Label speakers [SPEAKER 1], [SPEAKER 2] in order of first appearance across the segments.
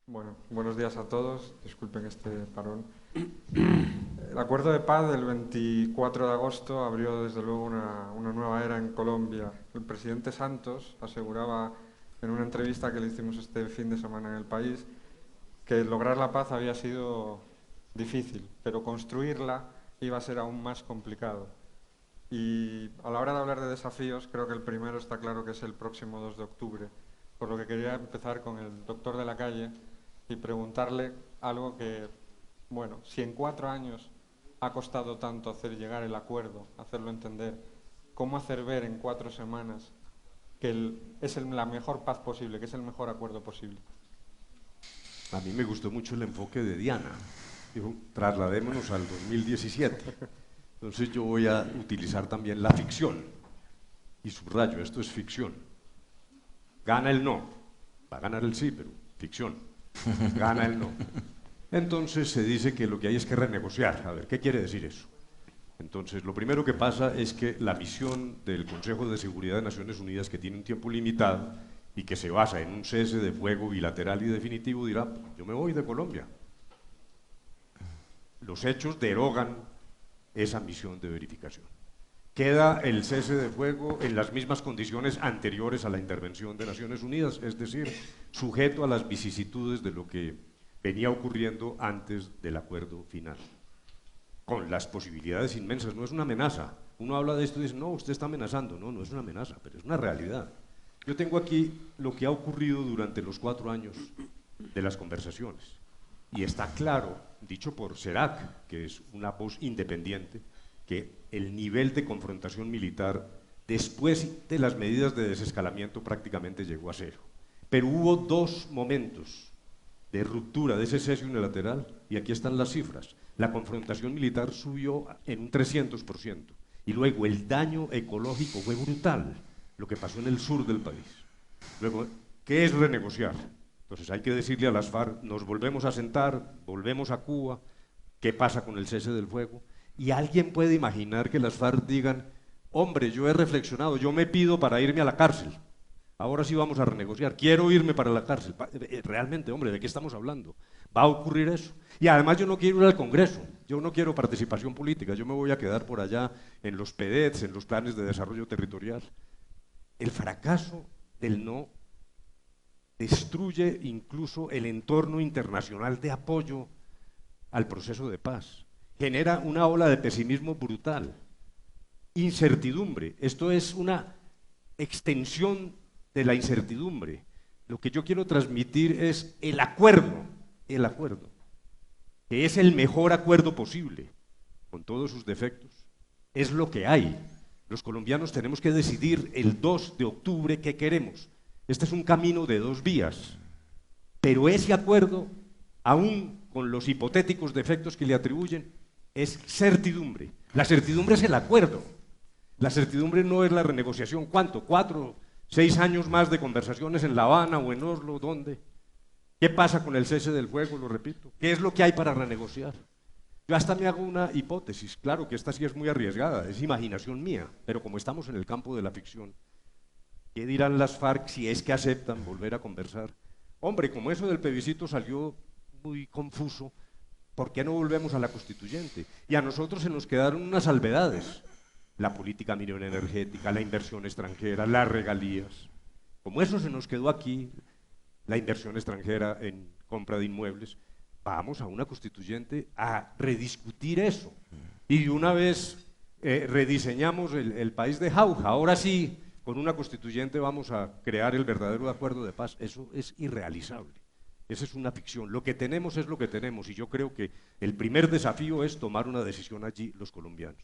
[SPEAKER 1] Bueno, buenos días a todos. Disculpen este parón. El acuerdo de paz del 24 de agosto abrió desde luego una nueva era en Colombia. El presidente Santos aseguraba en una entrevista que le hicimos este fin de semana en El País que lograr la paz había sido difícil, pero construirla iba a ser aún más complicado. Y a la hora de hablar de desafíos, creo que el primero está claro que es el próximo 2 de octubre, por lo que quería empezar con el doctor de la calle y preguntarle algo que, bueno, si en 4 años ha costado tanto hacer llegar el acuerdo, hacerlo entender, ¿cómo hacer ver en 4 semanas que la mejor paz posible, que es el mejor acuerdo posible?
[SPEAKER 2] A mí me gustó mucho el enfoque de Diana. Dijo, trasladémonos al 2017. Entonces yo voy a utilizar también la ficción. Y subrayo, esto es ficción. Gana el no. Va a ganar el sí, pero ficción. Gana el no. Entonces se dice que lo que hay es que renegociar. A ver, ¿qué quiere decir eso? Entonces, lo primero que pasa es que la misión del Consejo de Seguridad de Naciones Unidas, que tiene un tiempo limitado y que se basa en un cese de fuego bilateral y definitivo, dirá, yo me voy de Colombia. Los hechos derogan esa misión de verificación. Queda el cese de fuego en las mismas condiciones anteriores a la intervención de Naciones Unidas, es decir, sujeto a las vicisitudes de lo que venía ocurriendo antes del acuerdo final, con las posibilidades inmensas. No es una amenaza. Uno habla de esto y dice, no, usted está amenazando. No, no es una amenaza, pero es una realidad. Yo tengo aquí lo que ha ocurrido durante los 4 años de las conversaciones. Y está claro, dicho por CERAC, que es una voz independiente, que el nivel de confrontación militar después de las medidas de desescalamiento prácticamente llegó a cero. Pero hubo dos momentos de ruptura de ese cese unilateral, y aquí están las cifras. La confrontación militar subió en un 300%, y luego el daño ecológico fue brutal, lo que pasó en el sur del país. Luego, ¿qué es renegociar? Entonces hay que decirle a las FARC, nos volvemos a sentar, volvemos a Cuba, ¿qué pasa con el cese del fuego? Y alguien puede imaginar que las FARC digan, hombre, yo he reflexionado, yo me pido para irme a la cárcel. Ahora sí vamos a renegociar. Quiero irme para la cárcel. Realmente, hombre, ¿de qué estamos hablando? ¿Va a ocurrir eso? Y además yo no quiero ir al Congreso. Yo no quiero participación política. Yo me voy a quedar por allá en los PEDETs, en los planes de desarrollo territorial. El fracaso del no destruye incluso el entorno internacional de apoyo al proceso de paz. Genera una ola de pesimismo brutal. Incertidumbre. Esto es una extensión de la incertidumbre. Lo que yo quiero transmitir es el acuerdo, que es el mejor acuerdo posible, con todos sus defectos. Es lo que hay. Los colombianos tenemos que decidir el 2 de octubre qué queremos. Este es un camino de dos vías, pero ese acuerdo, aún con los hipotéticos defectos que le atribuyen, es certidumbre. La certidumbre es el acuerdo. La certidumbre no es la renegociación. ¿Cuánto? 4, 6 años más de conversaciones en La Habana o en Oslo, ¿dónde? ¿Qué pasa con el cese del fuego? Lo repito. ¿Qué es lo que hay para renegociar? Yo hasta me hago una hipótesis. Claro que esta sí es muy arriesgada, es imaginación mía, pero como estamos en el campo de la ficción, ¿qué dirán las FARC si es que aceptan volver a conversar? Hombre, como eso del plebiscito salió muy confuso, ¿por qué no volvemos a la constituyente? Y a nosotros se nos quedaron unas salvedades. La política minera energética, la inversión extranjera, las regalías. Como eso se nos quedó aquí, la inversión extranjera en compra de inmuebles, vamos a una constituyente a rediscutir eso. Y de una vez rediseñamos el país de jauja. Ahora sí, con una constituyente vamos a crear el verdadero acuerdo de paz. Eso es irrealizable. Esa es una ficción. Lo que tenemos es lo que tenemos, y yo creo que el primer desafío es tomar una decisión allí los colombianos.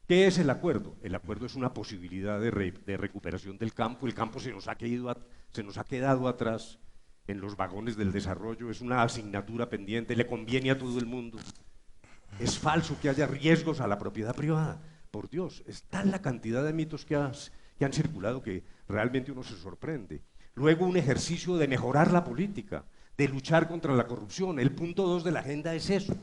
[SPEAKER 2] ¿Qué es el acuerdo? El acuerdo es una posibilidad de recuperación del campo. El campo se nos ha quedado atrás en los vagones del desarrollo, es una asignatura pendiente, le conviene a todo el mundo. Es falso que haya riesgos a la propiedad privada. Por Dios, es tal la cantidad de mitos que han circulado que realmente uno se sorprende. Luego, un ejercicio de mejorar la política, de luchar contra la corrupción. El punto 2 de la agenda es eso.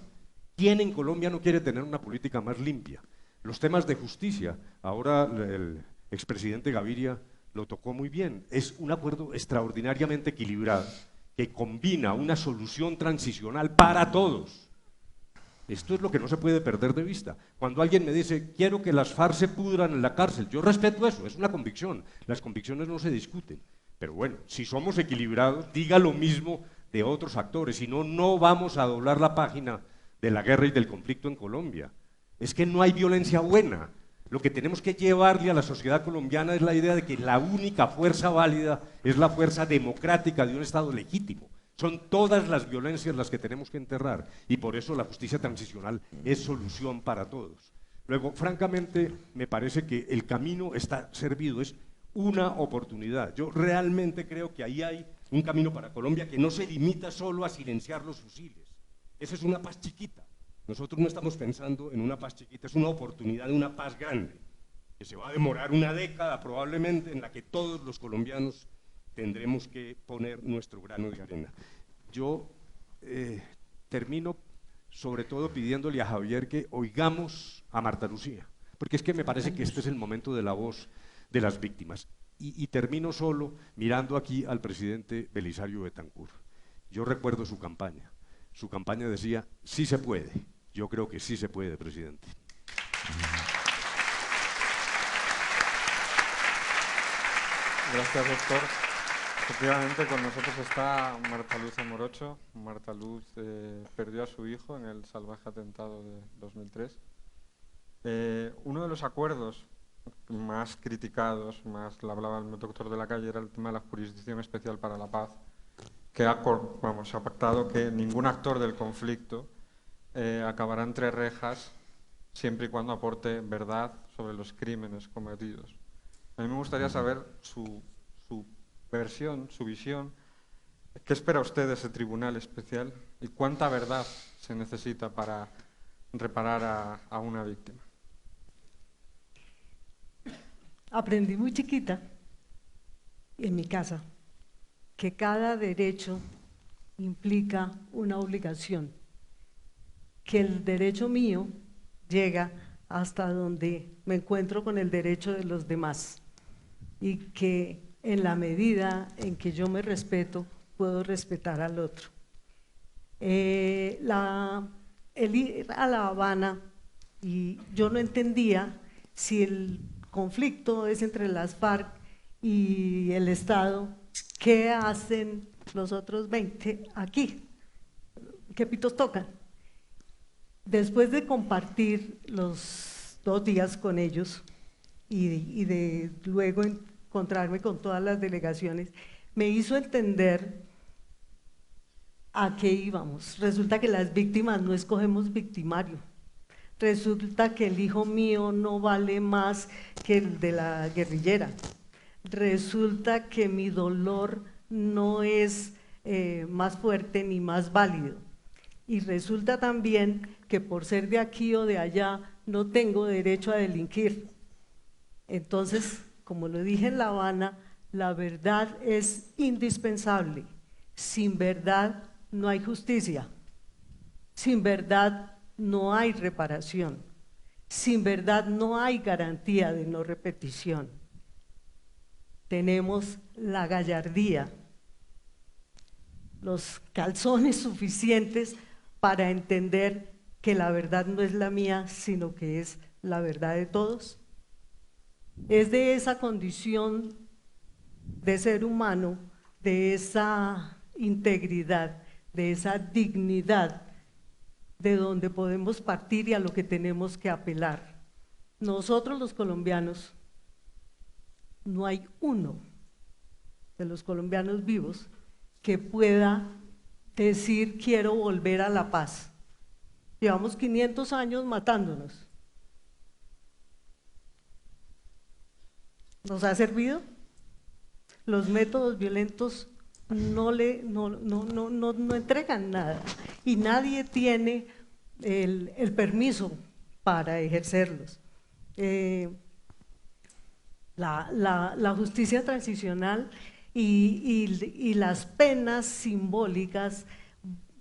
[SPEAKER 2] ¿Quién en Colombia no quiere tener una política más limpia? Los temas de justicia, ahora el expresidente Gaviria lo tocó muy bien, es un acuerdo extraordinariamente equilibrado, que combina una solución transicional para todos. Esto es lo que no se puede perder de vista. Cuando alguien me dice, quiero que las FARC se pudran en la cárcel, yo respeto eso, es una convicción. Las convicciones no se discuten. Pero bueno, si somos equilibrados, diga lo mismo de otros actores, si no, no vamos a doblar la página de la guerra y del conflicto en Colombia. Es que no hay violencia buena. Lo que tenemos que llevarle a la sociedad colombiana es la idea de que la única fuerza válida es la fuerza democrática de un Estado legítimo. Son todas las violencias las que tenemos que enterrar y por eso la justicia transicional es solución para todos. Luego, francamente, me parece que el camino está servido, es una oportunidad. Yo realmente creo que ahí hay un camino para Colombia que no se limita solo a silenciar los fusiles. Esa es una paz chiquita. Nosotros no estamos pensando en una paz chiquita, es una oportunidad de una paz grande, que se va a demorar una década probablemente, en la que todos los colombianos tendremos que poner nuestro grano de arena. Yo termino sobre todo pidiéndole a Javier que oigamos a Marta Lucía, porque es que me parece que este es el momento de la voz de las víctimas. Y termino solo mirando aquí al presidente Belisario Betancur. Yo recuerdo su campaña. Su campaña decía, sí se puede. Yo creo que sí se puede, presidente.
[SPEAKER 1] Gracias, doctor. Efectivamente, con nosotros está Marta Luz Amorocho. Marta Luz perdió a su hijo en el salvaje atentado de 2003. Uno de los acuerdos más criticados, más lo hablaba el doctor de la Calle, era el tema de la Jurisdicción Especial para la Paz, que ha pactado que ningún actor del conflicto acabará entre rejas siempre y cuando aporte verdad sobre los crímenes cometidos. A mí me gustaría saber su versión, su visión. ¿Qué espera usted de ese tribunal especial y cuánta verdad se necesita para reparar a una víctima?
[SPEAKER 3] Aprendí muy chiquita, en mi casa, que cada derecho implica una obligación, que el derecho mío llega hasta donde me encuentro con el derecho de los demás y que en la medida en que yo me respeto, puedo respetar al otro. El ir a La Habana, y yo no entendía si el conflicto es entre las FARC y el Estado, ¿qué hacen los otros 20 aquí? ¿Qué pitos tocan? Después de compartir los 2 días con ellos y de luego encontrarme con todas las delegaciones, me hizo entender a qué íbamos. Resulta que las víctimas no escogemos victimario. Resulta que el hijo mío no vale más que el de la guerrillera. Resulta que mi dolor no es más fuerte ni más válido. Y resulta también que por ser de aquí o de allá no tengo derecho a delinquir. Entonces, como lo dije en La Habana, la verdad es indispensable. Sin verdad no hay justicia. Sin verdad no hay reparación. Sin verdad no hay garantía de no repetición. Tenemos la gallardía, los calzones suficientes para entender que la verdad no es la mía, sino que es la verdad de todos. Es de esa condición de ser humano, de esa integridad, de esa dignidad, de donde podemos partir y a lo que tenemos que apelar. Nosotros los colombianos, no hay uno de los colombianos vivos que pueda decir quiero volver a la paz. Llevamos 500 años matándonos. ¿Nos ha servido? Los métodos violentos no entregan nada y nadie tiene el permiso para ejercerlos. La justicia transicional y las penas simbólicas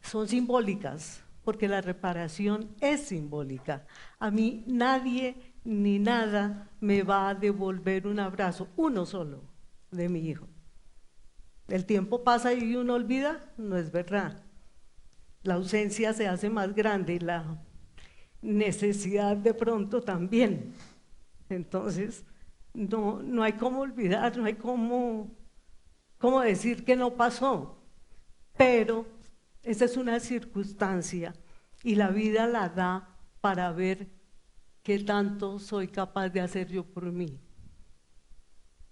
[SPEAKER 3] son simbólicas porque la reparación es simbólica. A mí nadie ni nada me va a devolver un abrazo, uno solo, de mi hijo. el tiempo pasa y uno olvida, no es verdad. La ausencia se hace más grande y la necesidad de pronto también. Entonces, no hay cómo olvidar, no hay cómo decir que no pasó, pero esa es una circunstancia y la vida la da para ver qué tanto soy capaz de hacer yo por mí,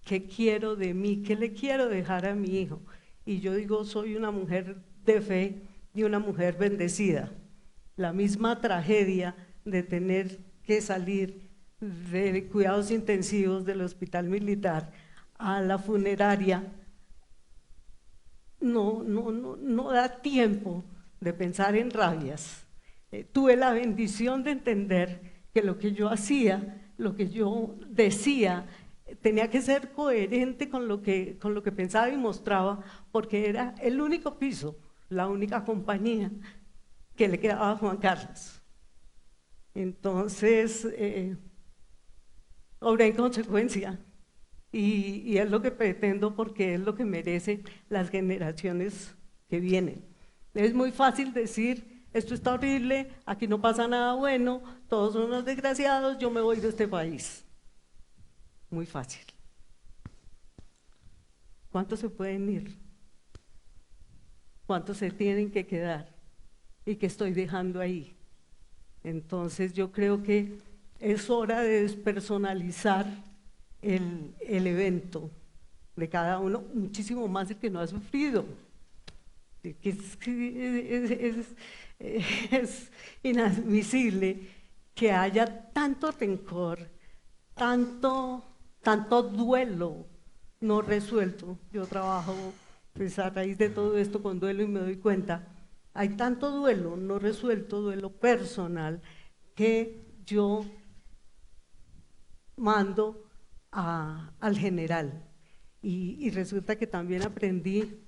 [SPEAKER 3] qué quiero de mí, qué le quiero dejar a mi hijo. Y yo digo, soy una mujer de fe y una mujer bendecida. La misma tragedia de tener que salir de cuidados intensivos del hospital militar a la funeraria no da tiempo de pensar en rabias. Tuve la bendición de entender que lo que yo hacía, lo que yo decía, tenía que ser coherente con lo que pensaba y mostraba, porque era el único piso, la única compañía que le quedaba a Juan Carlos. Entonces, obré en consecuencia. Y es lo que pretendo, porque es lo que merecen las generaciones que vienen. Es muy fácil decir, esto está horrible, aquí no pasa nada bueno, todos son unos desgraciados, yo me voy de este país. Muy fácil. ¿Cuántos se pueden ir? ¿Cuántos se tienen que quedar? ¿Y qué estoy dejando ahí? Entonces yo creo que es hora de despersonalizar el evento de cada uno, muchísimo más el que no ha sufrido. Es inadmisible que haya tanto rencor, tanto duelo no resuelto. Yo trabajo pues, a raíz de todo esto con duelo y me doy cuenta, hay tanto duelo no resuelto, duelo personal, que yo mando al general. Y resulta que también aprendí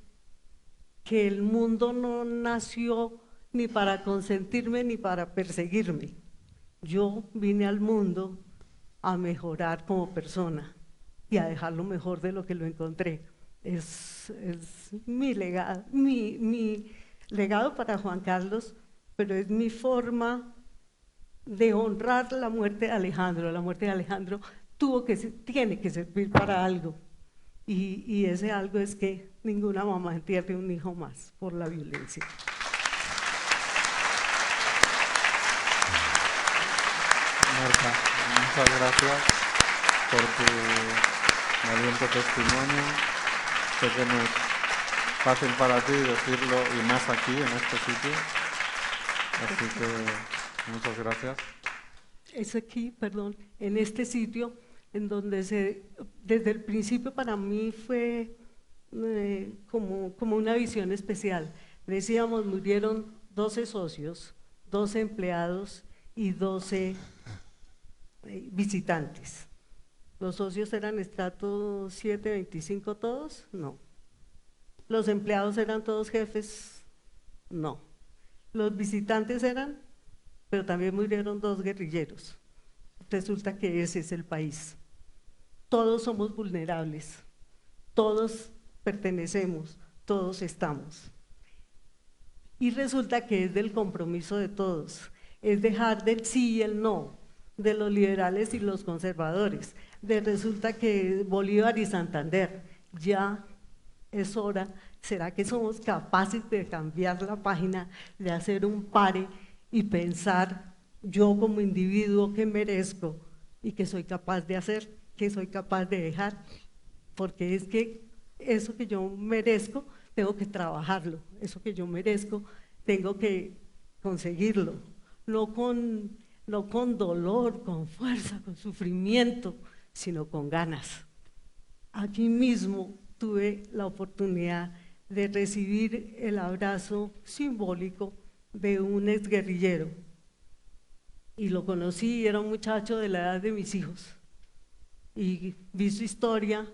[SPEAKER 3] que el mundo no nació ni para consentirme ni para perseguirme. Yo vine al mundo a mejorar como persona y a dejar lo mejor de lo que lo encontré. Es mi legado, mi legado para Juan Carlos, pero es mi forma de honrar la muerte de Alejandro. La muerte de Alejandro tiene que servir para algo. Y ese algo es que ninguna mamá entierre un hijo más por la violencia.
[SPEAKER 1] Marta, muchas gracias por tu valiente testimonio. Sé que no es fácil para ti decirlo, y más aquí, en este sitio. Así que muchas gracias.
[SPEAKER 3] Es aquí, perdón, en este sitio en donde desde el principio para mí fue como una visión especial. Decíamos, murieron 12 socios, 12 empleados y 12 visitantes. ¿Los socios eran estrato 7, 25 todos? No. ¿Los empleados eran todos jefes? No. ¿Los visitantes eran? Pero también murieron 2 guerrilleros. Resulta que ese es el país. Todos somos vulnerables, todos pertenecemos, todos estamos. Y resulta que es del compromiso de todos, es dejar del sí y el no, de los liberales y los conservadores. Resulta que Bolívar y Santander, ya es hora. ¿Será que somos capaces de cambiar la página, de hacer un pare y pensar yo como individuo qué merezco y qué soy capaz de hacer, qué soy capaz de dejar? Porque es que eso que yo merezco tengo que trabajarlo, eso que yo merezco tengo que conseguirlo, no con dolor, con fuerza, con sufrimiento, sino con ganas. Aquí mismo tuve la oportunidad de recibir el abrazo simbólico de un exguerrillero, y lo conocí, era un muchacho de la edad de mis hijos, y vi su historia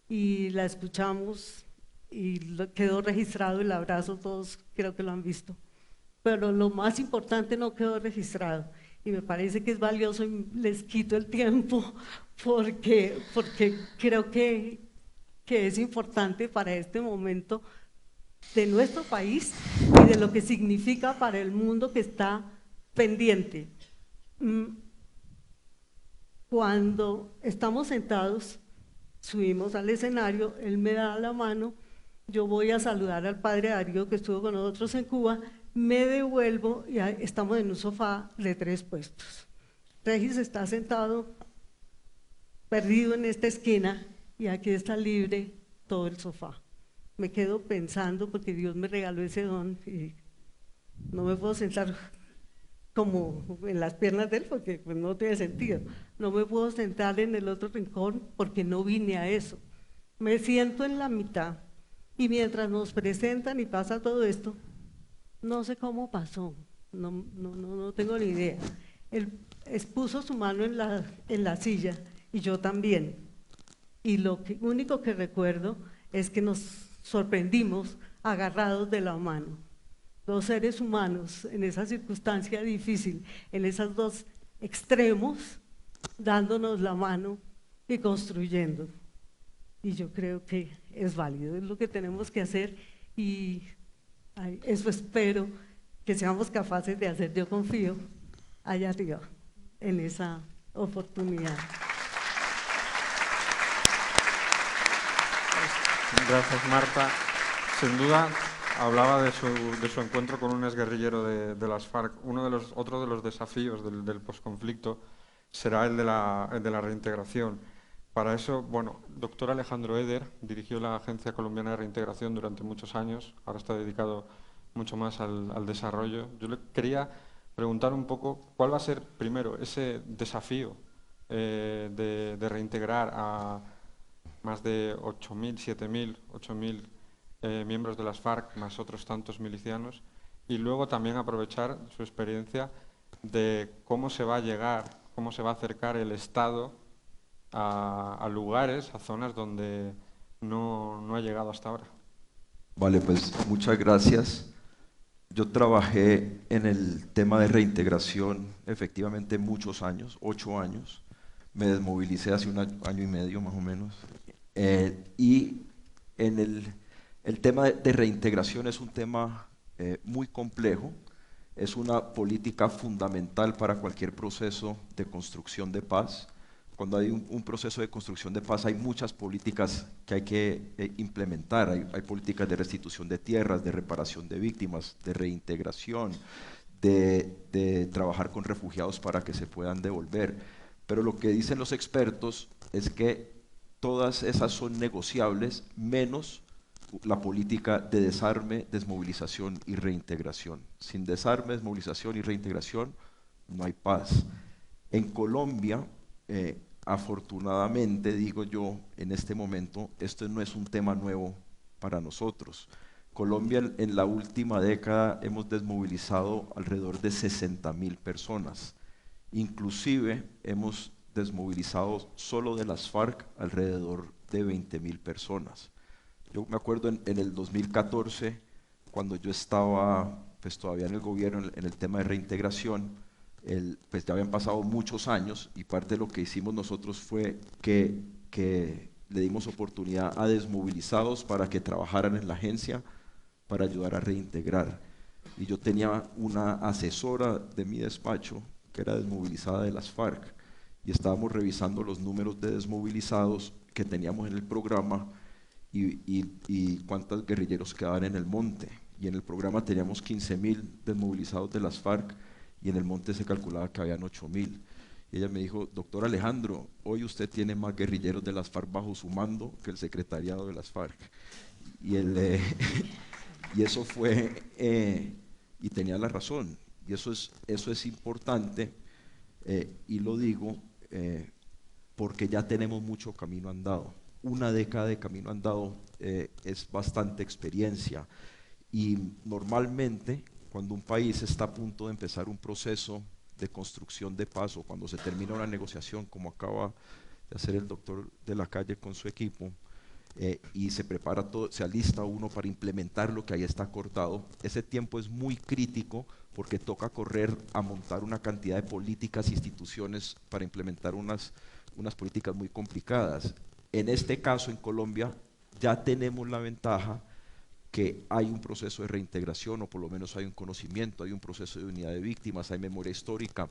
[SPEAKER 3] y la escuchamos y quedó registrado el abrazo, todos creo que lo han visto, pero lo más importante no quedó registrado, y me parece que es valioso y les quito el tiempo porque creo que que es importante para este momento de nuestro país y de lo que significa para el mundo que está pendiente. Cuando estamos sentados, subimos al escenario, él me da la mano, yo voy a saludar al padre Darío que estuvo con nosotros en Cuba, me devuelvo y estamos en un sofá de 3 puestos. Regis está sentado, perdido en esta esquina, y aquí está libre todo el sofá. Me quedo pensando, porque Dios me regaló ese don, y no me puedo sentar como en las piernas de él, porque pues no tiene sentido. No me puedo sentar en el otro rincón, porque no vine a eso. Me siento en la mitad, y mientras nos presentan y pasa todo esto, no sé cómo pasó, no tengo ni idea. Él puso su mano en la silla, y yo también. Y lo único que recuerdo es que nos sorprendimos agarrados de la mano. 2 seres humanos en esa circunstancia difícil, en esos 2 extremos, dándonos la mano y construyendo. Y yo creo que es válido, es lo que tenemos que hacer, y eso espero que seamos capaces de hacer. Yo confío allá arriba en esa oportunidad.
[SPEAKER 1] Gracias, Marta. Sin duda, hablaba de su encuentro con un exguerrillero de las FARC. Otro de los desafíos del posconflicto será el de la reintegración. Para eso, bueno, doctor Alejandro Eder dirigió la Agencia Colombiana de Reintegración durante muchos años, ahora está dedicado mucho más al desarrollo. Yo le quería preguntar un poco cuál va a ser, primero, ese desafío de reintegrar a más de 8.000, 7.000, 8.000 miembros de las FARC, más otros tantos milicianos, y luego también aprovechar su experiencia de cómo se va a llegar, cómo se va a acercar el Estado a lugares, a zonas donde no ha llegado hasta ahora.
[SPEAKER 4] Vale, pues muchas gracias. Yo trabajé en el tema de reintegración efectivamente muchos años, 8 años. Me desmovilicé hace un año y medio más o menos. Y en el tema de reintegración es un tema muy complejo, es una política fundamental para cualquier proceso de construcción de paz. Cuando hay un proceso de construcción de paz hay muchas políticas que hay que implementar, hay políticas de restitución de tierras, de reparación de víctimas, de reintegración, de trabajar con refugiados para que se puedan devolver. Pero lo que dicen los expertos es que todas esas son negociables, menos la política de desarme, desmovilización y reintegración. Sin desarme, desmovilización y reintegración no hay paz. En Colombia, afortunadamente, digo yo, en este momento, esto no es un tema nuevo para nosotros. Colombia en la última década hemos desmovilizado alrededor de 60.000 personas. Inclusive hemos desmovilizado solo de las FARC alrededor de 20.000 personas. Yo me acuerdo en el 2014, cuando yo estaba pues, todavía en el gobierno en el tema de reintegración, pues ya habían pasado muchos años y parte de lo que hicimos nosotros fue que le dimos oportunidad a desmovilizados para que trabajaran en la agencia para ayudar a reintegrar. Y yo tenía una asesora de mi despacho que era desmovilizada de las FARC y estábamos revisando los números de desmovilizados que teníamos en el programa y cuántos guerrilleros quedaban en el monte. Y en el programa teníamos 15.000 desmovilizados de las FARC y en el monte se calculaba que habían 8.000. Y ella me dijo, doctor Alejandro, hoy usted tiene más guerrilleros de las FARC bajo su mando que el secretariado de las FARC. Y eso fue, y tenía la razón, y eso es importante, y lo digo porque ya tenemos mucho camino andado. Una década de camino andado es bastante experiencia, y normalmente cuando un país está a punto de empezar un proceso de construcción de paz o cuando se termina una negociación como acaba de hacer el doctor de la Calle con su equipo, y se prepara todo, se alista uno para implementar lo que ahí está acordado, ese tiempo es muy crítico porque toca correr a montar una cantidad de políticas e instituciones para implementar unas políticas muy complicadas. En este caso, en Colombia, ya tenemos la ventaja que hay un proceso de reintegración, o por lo menos hay un conocimiento, hay un proceso de unidad de víctimas, hay memoria histórica.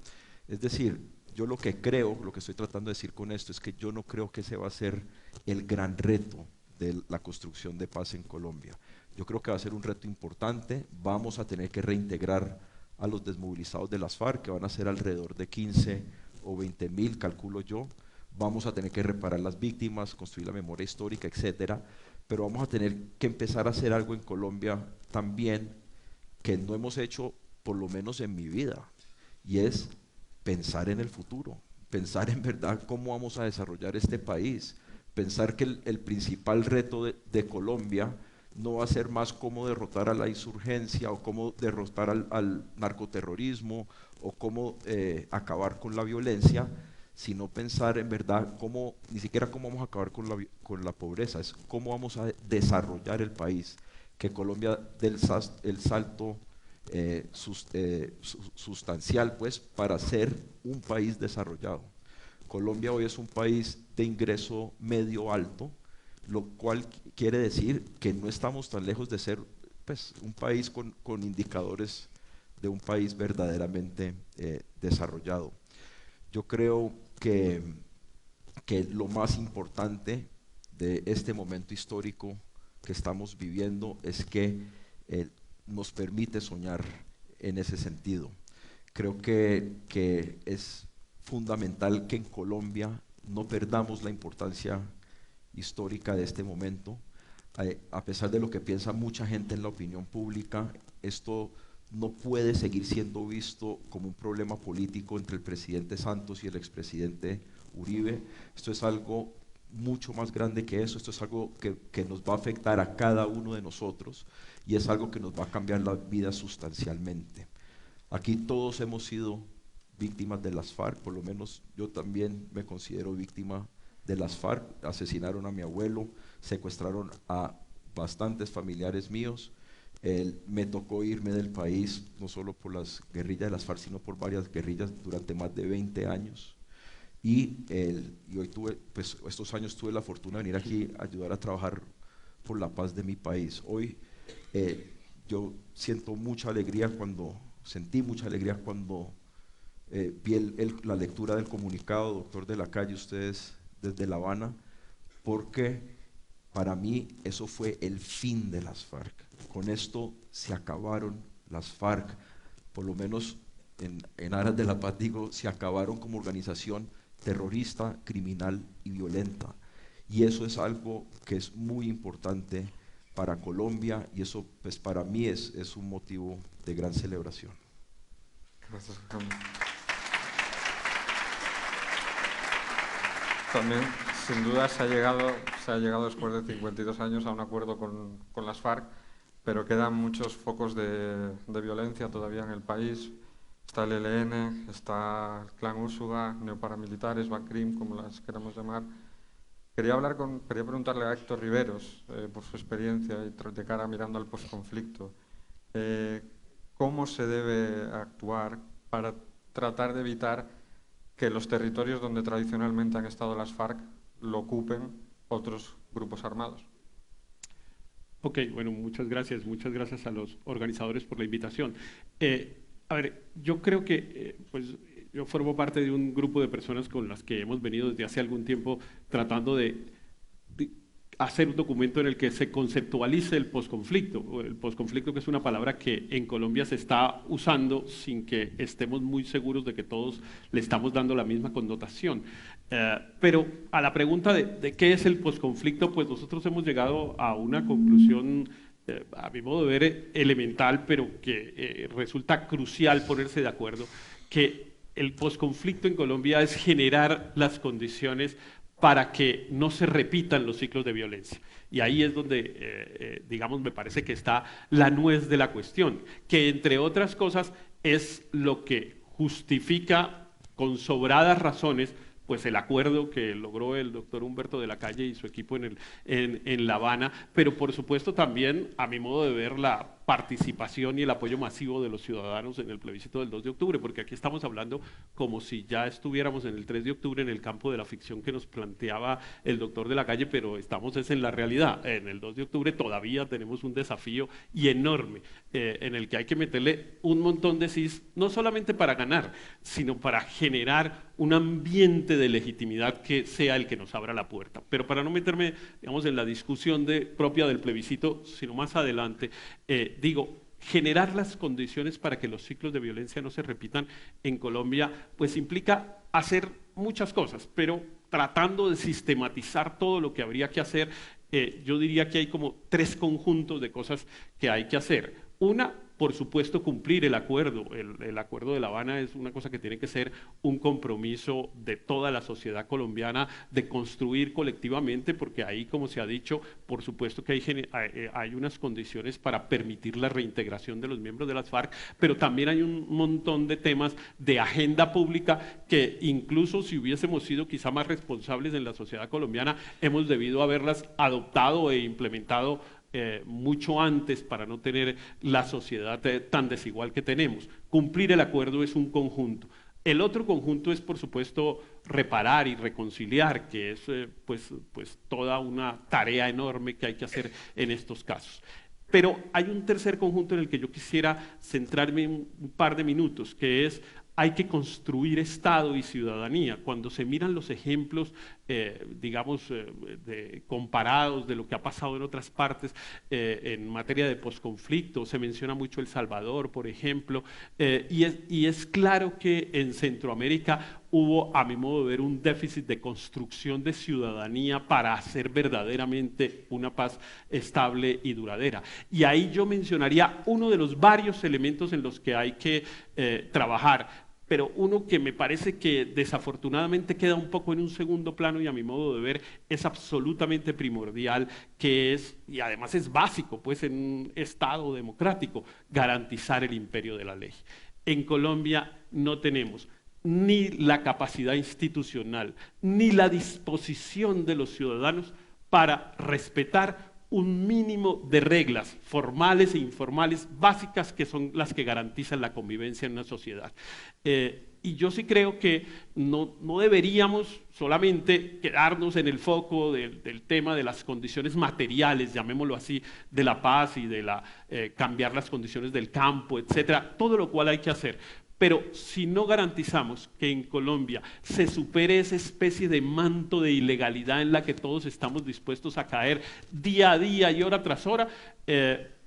[SPEAKER 4] Es decir, yo lo que creo, lo que estoy tratando de decir con esto, es que yo no creo que ese va a ser el gran reto de la construcción de paz en Colombia. Yo creo que va a ser un reto importante. Vamos a tener que reintegrar a los desmovilizados de las FARC, que van a ser alrededor de 15 o 20.000, calculo yo. Vamos a tener que reparar las víctimas, construir la memoria histórica, etcétera. Pero vamos a tener que empezar a hacer algo en Colombia también que no hemos hecho, por lo menos en mi vida, y es pensar en el futuro, pensar en verdad cómo vamos a desarrollar este país, pensar que el principal reto de Colombia no va a ser más cómo derrotar a la insurgencia o cómo derrotar al narcoterrorismo o cómo acabar con la violencia, sino pensar en verdad cómo, ni siquiera cómo vamos a acabar con la pobreza, es cómo vamos a desarrollar el país, que Colombia dé el salto sustancial pues para ser un país desarrollado. Colombia hoy es un país de ingreso medio alto, lo cual quiere decir que no estamos tan lejos de ser pues, un país con indicadores de un país verdaderamente desarrollado. Yo creo que lo más importante de este momento histórico que estamos viviendo es que nos permite soñar en ese sentido. Creo que es fundamental que en Colombia no perdamos la importancia histórica de este momento. A pesar de lo que piensa mucha gente en la opinión pública, esto no puede seguir siendo visto como un problema político entre el presidente Santos y el expresidente Uribe. Esto es algo mucho más grande que eso, esto es algo que nos va a afectar a cada uno de nosotros y es algo que nos va a cambiar la vida sustancialmente. Aquí todos hemos sido víctimas de las FARC, por lo menos yo también me considero víctima de las FARC. Asesinaron a mi abuelo, secuestraron a bastantes familiares míos. Me tocó irme del país, no solo por las guerrillas de las FARC, sino por varias guerrillas durante más de 20 años. Y hoy pues estos años tuve la fortuna de venir aquí a ayudar a trabajar por la paz de mi país. Hoy yo sentí mucha alegría cuando vi la lectura del comunicado, doctor de la Calle, ustedes desde La Habana, porque para mí eso fue el fin de las FARC. Con esto se acabaron las FARC, por lo menos en aras de la paz digo, se acabaron como organización terrorista, criminal y violenta. Y eso es algo que es muy importante para Colombia y eso pues para mí es un motivo de gran celebración.
[SPEAKER 1] Gracias, Juan. También, sin duda, se ha llegado después de 52 años a un acuerdo con las FARC, pero quedan muchos focos de violencia todavía en el país. Está el ELN, está el Clan Úsuga, neoparamilitares, BACRIM, como las queramos llamar. Quería preguntarle a Héctor Riveros, por su experiencia y de cara mirando al posconflicto, ¿cómo se debe actuar para tratar de evitar que los territorios donde tradicionalmente han estado las FARC lo ocupen otros grupos armados?
[SPEAKER 5] Ok, bueno, muchas gracias a los organizadores por la invitación. A ver, yo creo que pues, yo formo parte de un grupo de personas con las que hemos venido desde hace algún tiempo tratando de hacer un documento en el que se conceptualice el posconflicto. El posconflicto, que es una palabra que en Colombia se está usando sin que estemos muy seguros de que todos le estamos dando la misma connotación. Pero a la pregunta de qué es el posconflicto, pues nosotros hemos llegado a una conclusión, a mi modo de ver, elemental, pero que resulta crucial ponerse de acuerdo, que el posconflicto en Colombia es generar las condiciones para que no se repitan los ciclos de violencia. Y ahí es donde, digamos, me parece que está la nuez de la cuestión, que entre otras cosas es lo que justifica con sobradas razones pues el acuerdo que logró el doctor Humberto de la Calle y su equipo en La Habana, pero por supuesto también, a mi modo de ver, la participación y el apoyo masivo de los ciudadanos en el plebiscito del 2 de octubre, porque aquí estamos hablando como si ya estuviéramos en el 3 de octubre en el campo de la ficción que nos planteaba el doctor de la Calle, pero estamos en la realidad. En el 2 de octubre todavía tenemos un desafío y enorme en el que hay que meterle un montón de sís, no solamente para ganar, sino para generar un ambiente de legitimidad que sea el que nos abra la puerta. Pero para no meterme, digamos, en la discusión propia del plebiscito, sino más adelante, digo, generar las condiciones para que los ciclos de violencia no se repitan en Colombia, pues implica hacer muchas cosas, pero tratando de sistematizar todo lo que habría que hacer, yo diría que hay como 3 conjuntos de cosas que hay que hacer. Una, por supuesto, cumplir el acuerdo. El acuerdo de La Habana es una cosa que tiene que ser un compromiso de toda la sociedad colombiana de construir colectivamente, porque ahí, como se ha dicho, por supuesto que hay unas condiciones para permitir la reintegración de los miembros de las FARC, pero también hay un montón de temas de agenda pública que incluso si hubiésemos sido quizá más responsables en la sociedad colombiana, hemos debido haberlas adoptado e implementado mucho antes para no tener la sociedad tan desigual que tenemos. Cumplir el acuerdo es un conjunto. El otro conjunto es, por supuesto, reparar y reconciliar, que es pues toda una tarea enorme que hay que hacer en estos casos. Pero hay un tercer conjunto en el que yo quisiera centrarme un par de minutos, que es hay que construir Estado y ciudadanía. Cuando se miran los ejemplos, digamos, comparados de lo que ha pasado en otras partes en materia de posconflicto, se menciona mucho El Salvador, por ejemplo, y es claro que en Centroamérica hubo, a mi modo de ver, un déficit de construcción de ciudadanía para hacer verdaderamente una paz estable y duradera. Y ahí yo mencionaría uno de los varios elementos en los que hay que trabajar, pero uno que me parece que desafortunadamente queda un poco en un segundo plano y a mi modo de ver es absolutamente primordial, que es, y además es básico, pues en un Estado democrático, garantizar el imperio de la ley. En Colombia no tenemos ni la capacidad institucional, ni la disposición de los ciudadanos para respetar un mínimo de reglas formales e informales básicas que son las que garantizan la convivencia en una sociedad. Y yo sí creo que no deberíamos solamente quedarnos en el foco del tema de las condiciones materiales, llamémoslo así, de la paz y de cambiar las condiciones del campo, etcétera, todo lo cual hay que hacer. Pero si no garantizamos que en Colombia se supere esa especie de manto de ilegalidad en la que todos estamos dispuestos a caer día a día y hora tras hora,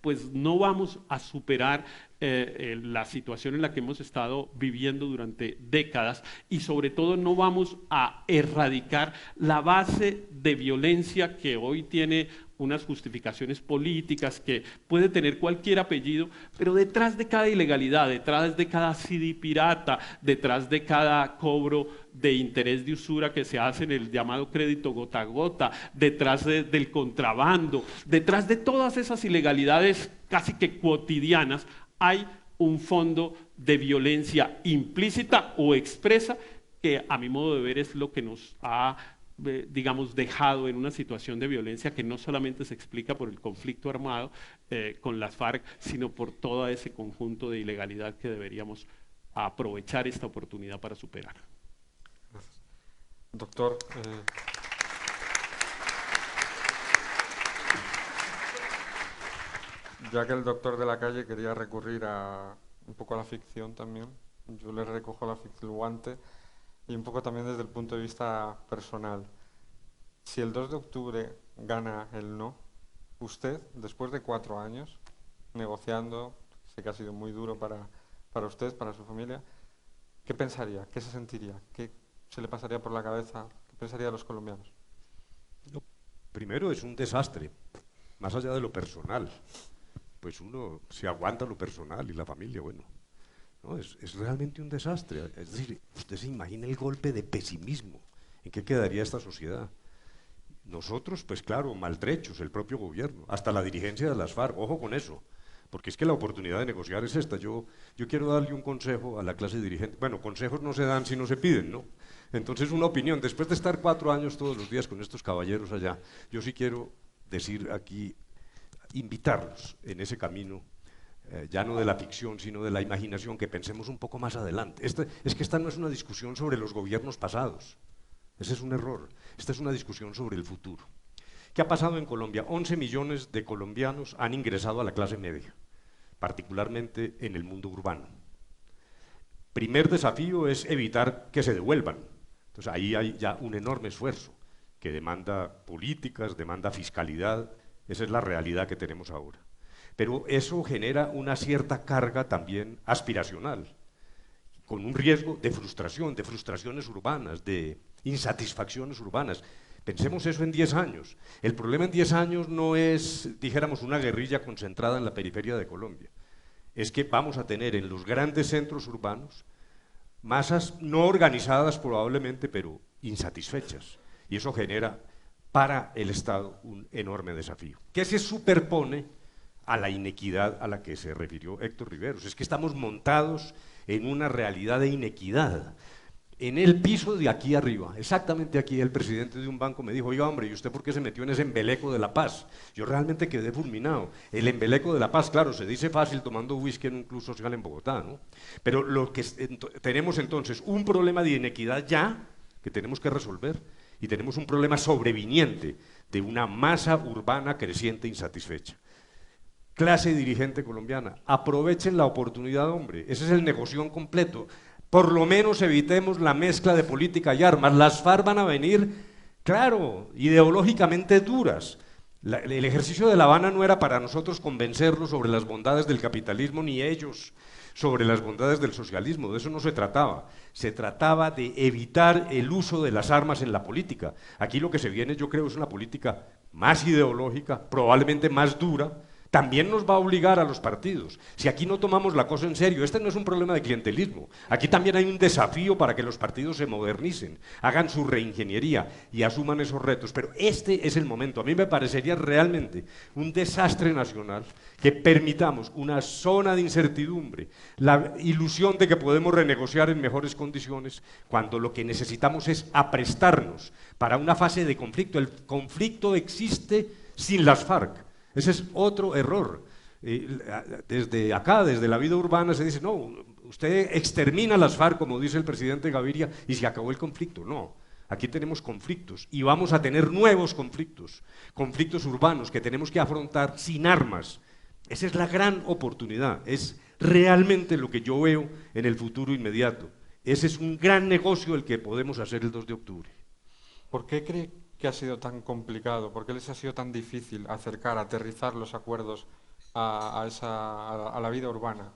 [SPEAKER 5] pues no vamos a superar la situación en la que hemos estado viviendo durante décadas y sobre todo no vamos a erradicar la base de violencia que hoy tiene unas justificaciones políticas, que puede tener cualquier apellido, pero detrás de cada ilegalidad, detrás de cada CD pirata, detrás de cada cobro de interés de usura que se hace en el llamado crédito gota a gota, detrás del contrabando, detrás de todas esas ilegalidades casi que cotidianas, hay un fondo de violencia implícita o expresa que a mi modo de ver es lo que nos ha digamos, dejado en una situación de violencia que no solamente se explica por el conflicto armado con las FARC, sino por todo ese conjunto de ilegalidad que deberíamos aprovechar esta oportunidad para superar.
[SPEAKER 1] Gracias. Doctor, ya que el doctor de la Calle quería recurrir un poco a la ficción también, yo le recojo el guante y un poco también desde el punto de vista personal. Si el 2 de octubre gana el no, usted, después de 4 años negociando, sé que ha sido muy duro para usted, para su familia, ¿qué pensaría? ¿Qué se sentiría? ¿Qué se le pasaría por la cabeza? ¿Qué pensarían los colombianos?
[SPEAKER 2] No, primero es un desastre, más allá de lo personal. Pues uno se aguanta lo personal y la familia, bueno. No, es realmente un desastre. Es decir, usted se imagina el golpe de pesimismo en qué quedaría esta sociedad. Nosotros, pues claro, maltrechos, el propio gobierno, hasta la dirigencia de las FARC, ojo con eso, porque es que la oportunidad de negociar es esta. Yo quiero darle un consejo a la clase dirigente. Bueno, consejos no se dan si no se piden, ¿no? Entonces, una opinión, después de estar 4 años todos los días con estos caballeros allá, yo sí quiero decir aquí, invitarlos en ese camino ya no de la ficción, sino de la imaginación, que pensemos un poco más adelante. Es que esta no es una discusión sobre los gobiernos pasados, ese es un error, esta es una discusión sobre el futuro. ¿Qué ha pasado en Colombia? 11 millones de colombianos han ingresado a la clase media, particularmente en el mundo urbano. Primer desafío es evitar que se devuelvan. Entonces ahí hay ya un enorme esfuerzo que demanda políticas, demanda fiscalidad, esa es la realidad que tenemos ahora. Pero eso genera una cierta carga también aspiracional, con un riesgo de frustración, de frustraciones urbanas, de insatisfacciones urbanas. Pensemos eso en 10 años. El problema en 10 años no es, dijéramos, una guerrilla concentrada en la periferia de Colombia. Es que vamos a tener en los grandes centros urbanos masas no organizadas probablemente, pero insatisfechas. Y eso genera para el Estado un enorme desafío, que se superpone a la inequidad a la que se refirió Héctor Riveros. Es que estamos montados en una realidad de inequidad. En el piso de aquí arriba, exactamente aquí, el presidente de un banco me dijo: oiga, hombre, ¿y usted por qué se metió en ese embeleco de La Paz? Yo realmente quedé fulminado. El embeleco de La Paz, claro, se dice fácil tomando whisky en un club social en Bogotá, ¿no? Pero lo que tenemos entonces un problema de inequidad ya, que tenemos que resolver, y tenemos un problema sobreviniente de una masa urbana creciente insatisfecha. Clase dirigente colombiana, aprovechen la oportunidad, hombre, ese es el negocio completo. Por lo menos evitemos la mezcla de política y armas. Las FARC van a venir, claro, ideológicamente duras. El ejercicio de La Habana no era para nosotros convencerlos sobre las bondades del capitalismo, ni ellos sobre las bondades del socialismo, de eso no se trataba. Se trataba de evitar el uso de las armas en la política. Aquí lo que se viene, yo creo, es una política más ideológica, probablemente más dura. También nos va a obligar a los partidos. Si aquí no tomamos la cosa en serio, este no es un problema de clientelismo. Aquí también hay un desafío para que los partidos se modernicen, hagan su reingeniería y asuman esos retos. Pero este es el momento. A mí me parecería realmente un desastre nacional que permitamos una zona de incertidumbre, la ilusión de que podemos renegociar en mejores condiciones, cuando lo que necesitamos es aprestarnos para una fase de conflicto. El conflicto existe sin las FARC. Ese es otro error. Desde acá, desde la vida urbana, se dice: no, usted extermina las FARC, como dice el presidente Gaviria, y se acabó el conflicto. No, aquí tenemos conflictos y vamos a tener nuevos conflictos, conflictos urbanos que tenemos que afrontar sin armas. Esa es la gran oportunidad, es realmente lo que yo veo en el futuro inmediato. Ese es un gran negocio el que podemos hacer el 2 de octubre.
[SPEAKER 1] ¿Por qué cree que ha sido tan complicado? ¿Por qué les ha sido tan difícil aterrizar los acuerdos a la vida urbana?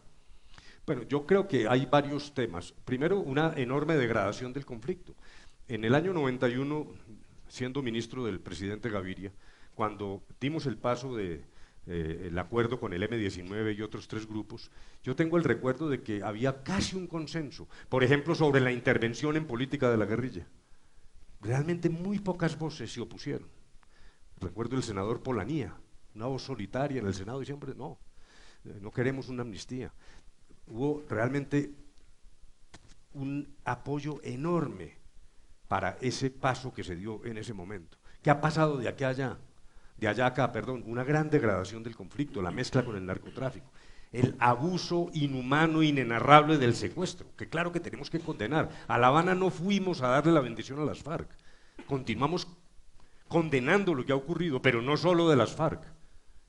[SPEAKER 2] Bueno, yo creo que hay varios temas. Primero, una enorme degradación del conflicto. En el año 91, siendo ministro del presidente Gaviria, cuando dimos el paso el acuerdo con el M-19 y otros 3 grupos, yo tengo el recuerdo de que había casi un consenso, por ejemplo, sobre la intervención en política de la guerrilla. Realmente muy pocas voces se opusieron. Recuerdo el senador Polanía, una voz solitaria en el Senado, y siempre no queremos una amnistía. Hubo realmente un apoyo enorme para ese paso que se dio en ese momento. ¿Qué ha pasado de aquí a allá? De allá a acá, perdón, una gran degradación del conflicto, la mezcla con el narcotráfico, el abuso inhumano, inenarrable del secuestro, que claro que tenemos que condenar. A La Habana no fuimos a darle la bendición a las FARC, continuamos condenando lo que ha ocurrido, pero no solo de las FARC,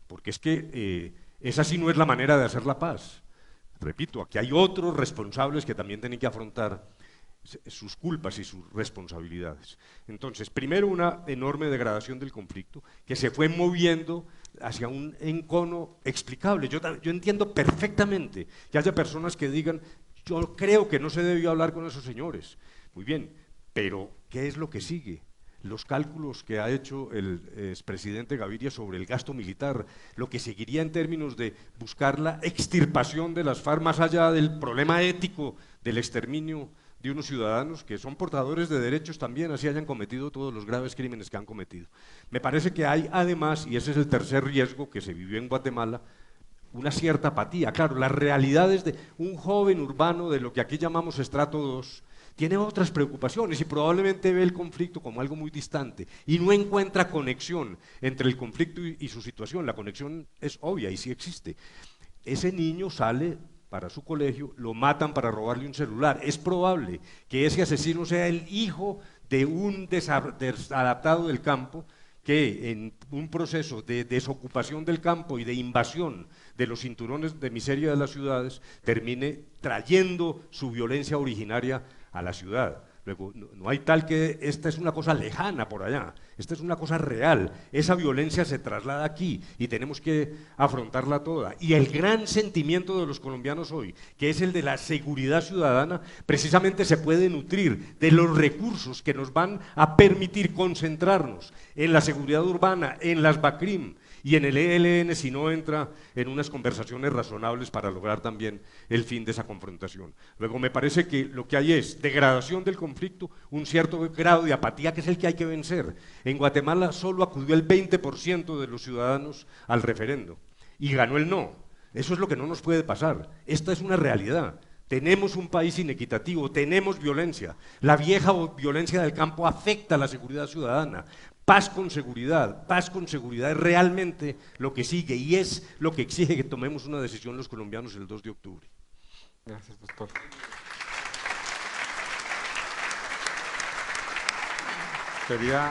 [SPEAKER 2] porque es que esa sí no es la manera de hacer la paz. Repito, aquí hay otros responsables que también tienen que afrontar sus culpas y sus responsabilidades. Entonces, primero, una enorme degradación del conflicto que se fue moviendo hacia un encono explicable. Yo entiendo perfectamente que haya personas que digan: yo creo que no se debió hablar con esos señores. Muy bien, pero ¿qué es lo que sigue? Los cálculos que ha hecho el expresidente Gaviria sobre el gasto militar, lo que seguiría en términos de buscar la extirpación de las FARC, más allá del problema ético del exterminio de unos ciudadanos que son portadores de derechos también, así hayan cometido todos los graves crímenes que han cometido. Me parece que hay además, y ese es el tercer riesgo que se vivió en Guatemala, una cierta apatía. Claro, las realidades de un joven urbano de lo que aquí llamamos estrato 2, tiene otras preocupaciones y probablemente ve el conflicto como algo muy distante y no encuentra conexión entre el conflicto y su situación. La conexión es obvia y sí existe. ese niño sale para su colegio, lo matan para robarle un celular. Es probable que ese asesino sea el hijo de un desadaptado del campo que en un proceso de desocupación del campo y de invasión de los cinturones de miseria de las ciudades termine trayendo su violencia originaria a la ciudad. Luego, no hay tal que esta es una cosa lejana por allá, esta es una cosa real, esa violencia se traslada aquí y tenemos que afrontarla toda. Y el gran sentimiento de los colombianos hoy, que es el de la seguridad ciudadana, precisamente se puede nutrir de los recursos que nos van a permitir concentrarnos en la seguridad urbana, en las BACRIM, y en el ELN si no entra en unas conversaciones razonables para lograr también el fin de esa confrontación. Luego me parece que lo que hay es degradación del conflicto, un cierto grado de apatía que es el que hay que vencer. En Guatemala solo acudió el 20% de los ciudadanos al referendo y ganó el no. Eso es lo que no nos puede pasar. Esta es una realidad. Tenemos un país inequitativo, tenemos violencia. La vieja violencia del campo afecta a la seguridad ciudadana. Paz con seguridad es realmente lo que sigue y es lo que exige que tomemos una decisión los colombianos el 2 de octubre.
[SPEAKER 1] Gracias, doctor. Quería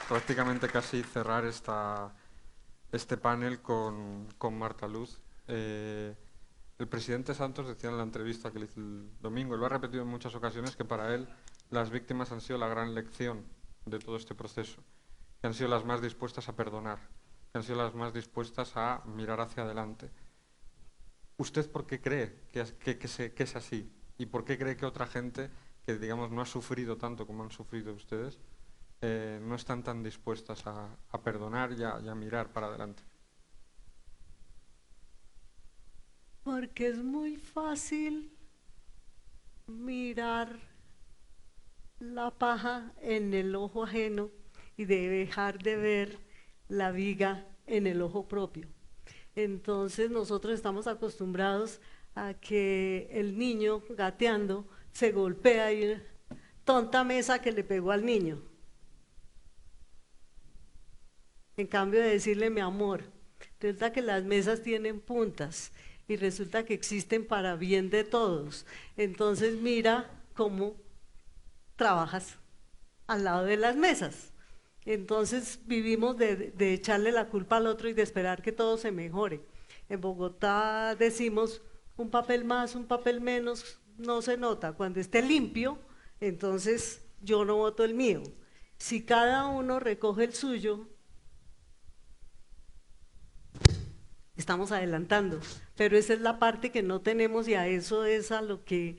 [SPEAKER 1] prácticamente casi cerrar este panel con Marta Luz. El presidente Santos decía en la entrevista que le hizo el domingo, y lo ha repetido en muchas ocasiones, que para él las víctimas han sido la gran lección de todo este proceso, que han sido las más dispuestas a perdonar, que han sido las más dispuestas a mirar hacia adelante. ¿Usted por qué cree que es así? ¿Y por qué cree que otra gente que, digamos, no ha sufrido tanto como han sufrido ustedes, no están tan dispuestas a perdonar y a mirar para adelante?
[SPEAKER 3] Porque es muy fácil mirar la paja en el ojo ajeno y de dejar de ver la viga en el ojo propio. Entonces nosotros estamos acostumbrados a que el niño gateando se golpea y tonta mesa que le pegó al niño. En cambio de decirle mi amor, resulta que las mesas tienen puntas y resulta que existen para bien de todos. Entonces mira cómo trabajas al lado de las mesas. Entonces vivimos de echarle la culpa al otro y de esperar que todo se mejore. En Bogotá decimos un papel más, un papel menos, no se nota. Cuando esté limpio, entonces yo no voto el mío. Si cada uno recoge el suyo, estamos adelantando, pero esa es la parte que no tenemos y a eso es a lo que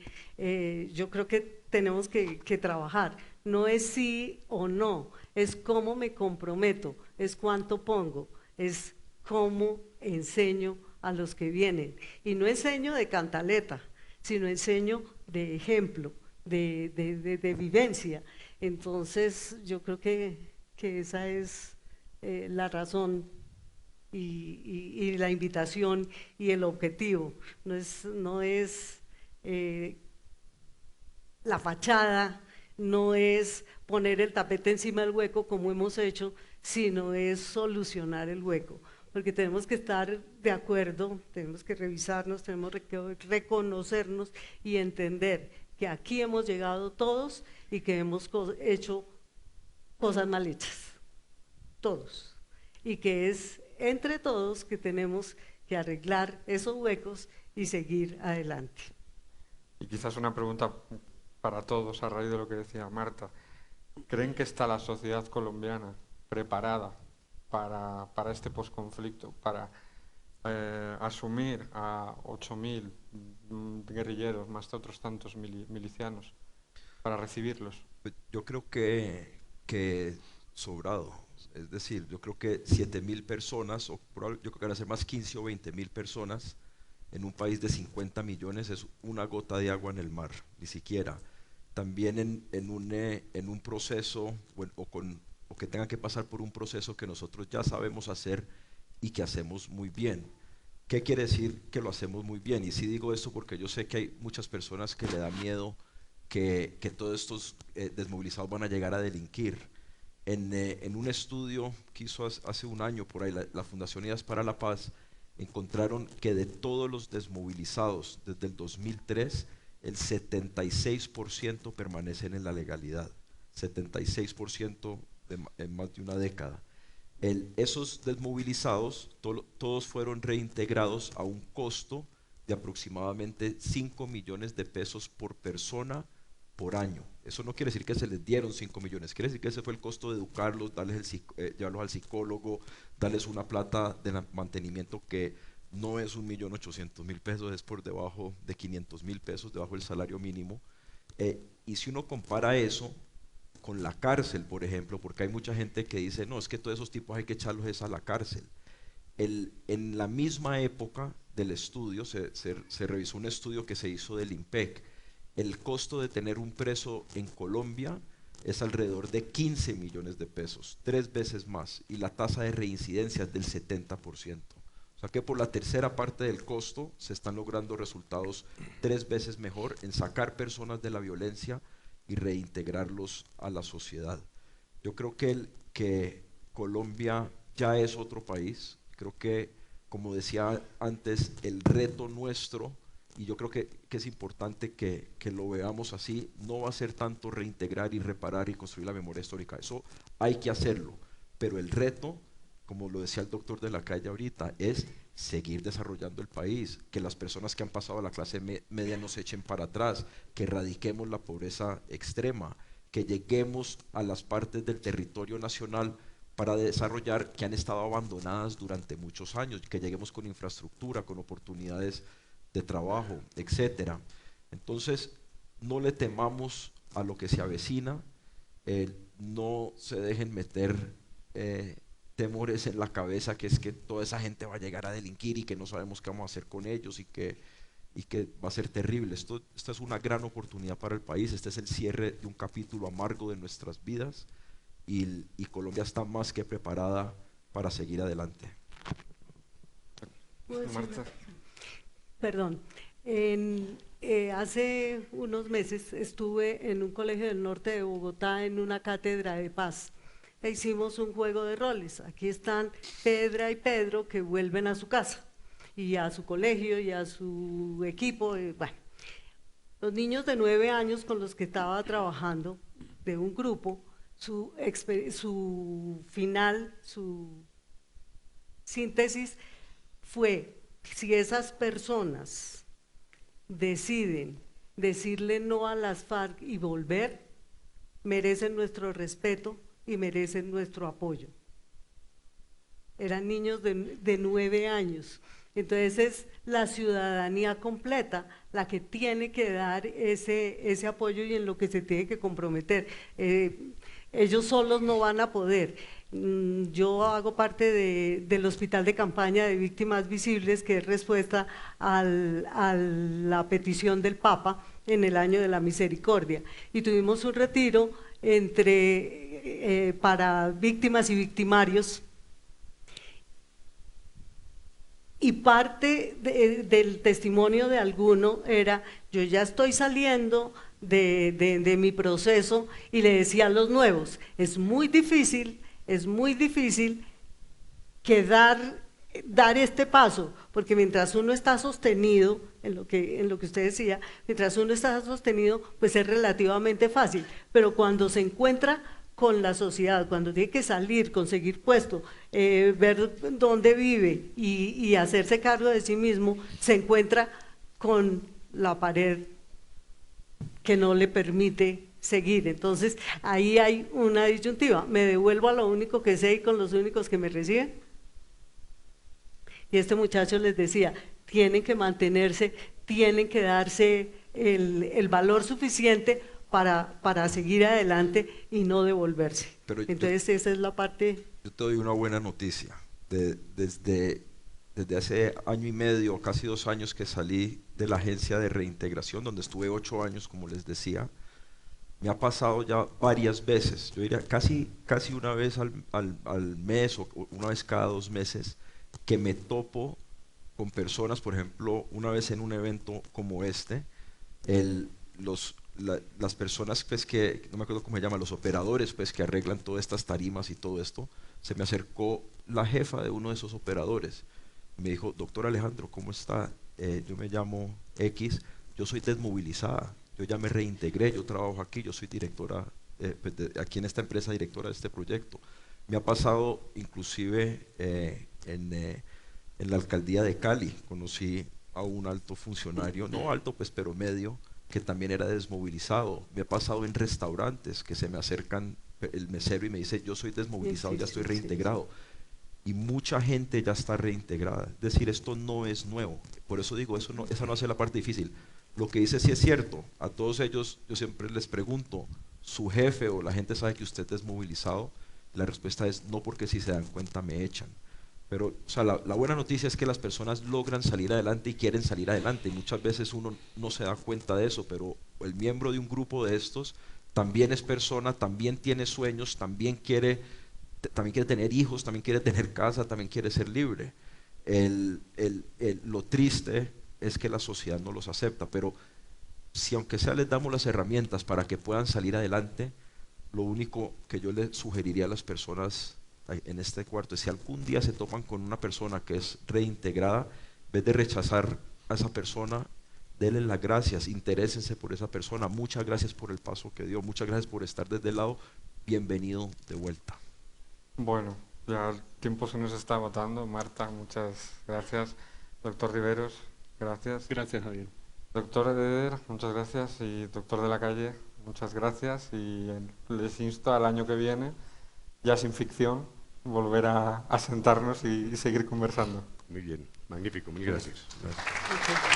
[SPEAKER 3] yo creo que tenemos que trabajar. No es sí o no, es cómo me comprometo, es cuánto pongo, es cómo enseño a los que vienen. Y no enseño de cantaleta, sino enseño de ejemplo, de vivencia. Entonces yo creo que esa es la razón y la invitación y el objetivo. No es la fachada, no es poner el tapete encima del hueco como hemos hecho, sino es solucionar el hueco, porque tenemos que estar de acuerdo, tenemos que revisarnos, tenemos que reconocernos y entender que aquí hemos llegado todos y que hemos hecho cosas mal hechas, todos, y que es entre todos que tenemos que arreglar esos huecos y seguir adelante.
[SPEAKER 1] Y quizás una pregunta para todos a raíz de lo que decía Marta. ¿Creen que está la sociedad colombiana preparada para este posconflicto, para asumir a 8.000 guerrilleros, más de otros tantos milicianos, para recibirlos?
[SPEAKER 4] Yo creo que sobrado. Es decir, yo creo que 7.000 personas, yo creo que van a ser más 15 o 20.000 personas en un país de 50 millones es una gota de agua en el mar, ni siquiera. También en un proceso o que tengan que pasar por un proceso que nosotros ya sabemos hacer y que hacemos muy bien. ¿Qué quiere decir que lo hacemos muy bien? Y sí digo esto porque yo sé que hay muchas personas que le da miedo que todos estos desmovilizados van a llegar a delinquir. En un estudio que hizo hace un año por ahí la Fundación Ideas para la Paz, encontraron que de todos los desmovilizados desde el 2003, el 76% permanecen en la legalidad, 76% en más de una década. Esos desmovilizados, todos fueron reintegrados a un costo de aproximadamente 5 millones de pesos por persona por año. Eso no quiere decir que se les dieron 5 millones, quiere decir que ese fue el costo de educarlos, llevarlos al psicólogo, darles una plata de mantenimiento que no es 1.800.000 pesos, es por debajo de 500.000 pesos, debajo del salario mínimo. Y si uno compara eso con la cárcel, por ejemplo, porque hay mucha gente que dice, no, es que todos esos tipos hay que echarlos a la cárcel. En la misma época del estudio, se revisó un estudio que se hizo del IMPEC. El costo de tener un preso en Colombia es alrededor de 15 millones de pesos, 3 veces más, y la tasa de reincidencia es del 70%. O sea que por la tercera parte del costo se están logrando resultados 3 veces mejor en sacar personas de la violencia y reintegrarlos a la sociedad. Yo creo que Colombia ya es otro país. Creo que, como decía antes, el reto nuestro, y yo creo que es importante que lo veamos así, no va a ser tanto reintegrar y reparar y construir la memoria histórica. Eso hay que hacerlo, pero el reto, como lo decía el doctor de la calle ahorita, es seguir desarrollando el país, que las personas que han pasado a la clase media no se echen para atrás, que erradiquemos la pobreza extrema, que lleguemos a las partes del territorio nacional para desarrollar que han estado abandonadas durante muchos años, que lleguemos con infraestructura, con oportunidades de trabajo, etcétera. Entonces, no le temamos a lo que se avecina, no se dejen meter temores en la cabeza, que es que toda esa gente va a llegar a delinquir y que no sabemos qué vamos a hacer con ellos y que va a ser terrible. Esta es una gran oportunidad para el país, este es el cierre de un capítulo amargo de nuestras vidas y Colombia está más que preparada para seguir adelante.
[SPEAKER 1] Marta.
[SPEAKER 3] Perdón, hace unos meses estuve en un colegio del norte de Bogotá en una cátedra de paz. E hicimos un juego de roles. Aquí están Pedra y Pedro que vuelven a su casa y a su colegio y a su equipo. Bueno, los niños de 9 años con los que estaba trabajando de un grupo, su final, su síntesis fue: si esas personas deciden decirle no a las FARC y volver, merecen nuestro respeto y merecen nuestro apoyo. Eran niños de 9 años. Entonces es la ciudadanía completa la que tiene que dar ese apoyo y en lo que se tiene que comprometer. Ellos solos no van a poder. Yo hago parte del Hospital de Campaña de Víctimas Visibles, que es respuesta a la petición del Papa en el Año de la Misericordia. Y tuvimos un retiro para víctimas y victimarios, y parte del testimonio de alguno era: yo ya estoy saliendo de mi proceso, y le decía a los nuevos, es muy difícil que dar este paso, porque mientras uno está sostenido, en lo que usted decía, mientras uno está sostenido, pues es relativamente fácil, pero cuando se encuentra con la sociedad, cuando tiene que salir, conseguir puesto, ver dónde vive y hacerse cargo de sí mismo, se encuentra con la pared que no le permite seguir. Entonces ahí hay una disyuntiva: me devuelvo a lo único que sé y con los únicos que me reciben. Y este muchacho les decía, tienen que mantenerse, tienen que darse el valor suficiente para seguir adelante y no devolverse. Pero entonces esa es la parte.
[SPEAKER 4] Yo te doy una buena noticia. Desde hace año y medio, casi 2 años que salí de la agencia de reintegración, donde estuve 8 años, como les decía, me ha pasado ya varias veces, yo diría casi una vez al mes o una vez cada 2 meses, que me topo con personas. Por ejemplo, una vez en un evento como este, las personas, pues, que no me acuerdo cómo se llama, los operadores, pues, que arreglan todas estas tarimas y todo esto, se me acercó la jefa de uno de esos operadores Me dijo, doctor Alejandro, ¿cómo está? Yo me llamo X, yo soy desmovilizada, yo ya me reintegré, yo trabajo aquí, yo soy directora, pues aquí en esta empresa, directora de este proyecto. Me ha pasado inclusive en la alcaldía de Cali, conocí a un alto funcionario, no alto pues pero medio, que también era desmovilizado. Me ha pasado en restaurantes que se me acercan el mesero y me dice, yo soy desmovilizado, ya estoy reintegrado. Y mucha gente ya está reintegrada. Es decir, esto no es nuevo. Por eso digo, esa no hace la parte difícil. Lo que dice sí es cierto. A todos ellos yo siempre les pregunto, ¿su jefe o la gente sabe que usted es desmovilizado? La respuesta es no, porque si se dan cuenta me echan. Pero o sea, la buena noticia es que las personas logran salir adelante y quieren salir adelante. Y muchas veces uno no se da cuenta de eso, pero el miembro de un grupo de estos también es persona, también tiene sueños, también quiere tener hijos, también quiere tener casa, también quiere ser libre. Lo triste es que la sociedad no los acepta, pero si aunque sea les damos las herramientas para que puedan salir adelante, lo único que yo les sugeriría a las personas en este cuarto es si algún día se topan con una persona que es reintegrada, en vez de rechazar a esa persona, denle las gracias, interésense por esa persona, muchas gracias por el paso que dio, muchas gracias por estar desde el lado, bienvenido de vuelta.
[SPEAKER 1] Bueno, ya el tiempo se nos está agotando. Marta, muchas gracias. Doctor Riveros, gracias.
[SPEAKER 5] Gracias, Javier.
[SPEAKER 1] Doctor Eder, muchas gracias. Y doctor de la Calle, muchas gracias. Y les insto al año que viene, ya sin ficción, volver a sentarnos y seguir conversando.
[SPEAKER 2] Muy bien, magnífico, mil gracias.
[SPEAKER 3] Ok.